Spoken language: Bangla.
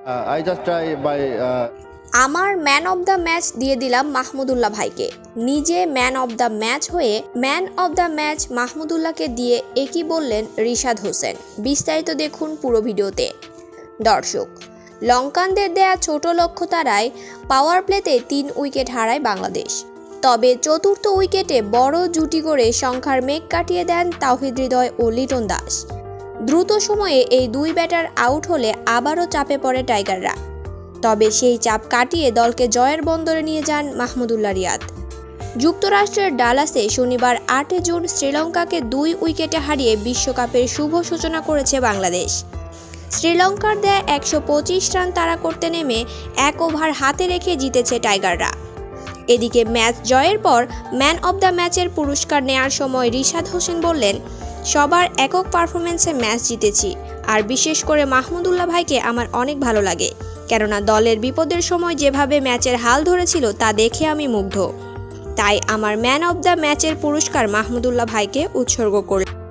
I just try by আমার ম্যান অব দ্য ম্যাচ দিয়ে দিলাম মাহমুদুল্লাহ ভাইকে। নিজে ম্যান অব দ্য ম্যাচ হয়ে ম্যান অব দ্য ম্যাচ মাহমুদুল্লাহকে দিয়ে একই বললেন রিশাদ হোসেন। বিস্তারিত দেখুন পুরো ভিডিওতে। দর্শক, লঙ্কানদের দেয়া ছোট লক্ষ্য তারায় পাওয়ার প্লেতে 3 উইকেট হারায় বাংলাদেশ। তবে চতুর্থ উইকেটে বড় জুটি করে সংখ্যার মেঘ কাটিয়ে দেন তাওহিদ হৃদয় ও লিটন দাস। দ্রুত সময়ে এই 2 ব্যাটার আউট হলে আবারও চাপে পড়ে টাইগাররা। তবে সেই চাপ কাটিয়ে দলকে জয়ের বন্দরে নিয়ে যান মাহমুদুল্লাহ রিয়াদ। যুক্তরাষ্ট্রের ডালাসে শনিবার 8 জুন শ্রীলঙ্কাকে 2 উইকেটে হারিয়ে বিশ্বকাপের শুভ সূচনা করেছে বাংলাদেশ। শ্রীলঙ্কার দেয়া 125 রান তাড়া করতে নেমে 1 ওভার হাতে রেখে জিতেছে টাইগাররা। এদিকে ম্যাচ জয়ের পর ম্যান অব দ্য ম্যাচের পুরস্কার নেয়ার সময় রিশাদ হোসেন বললেন, সবার একক পারফরমেন্সে ম্যাচ জিতেছি, আর বিশেষ করে মাহমুদুল্লাহ ভাইকে আমার অনেক ভালো লাগে, কেননা দলের বিপদের সময় যেভাবে ম্যাচের হাল ধরেছিল তা দেখে আমি মুগ্ধ। তাই আমার ম্যান অব দ্য ম্যাচের পুরস্কার মাহমুদুল্লাহ ভাইকে উৎসর্গ করলাম।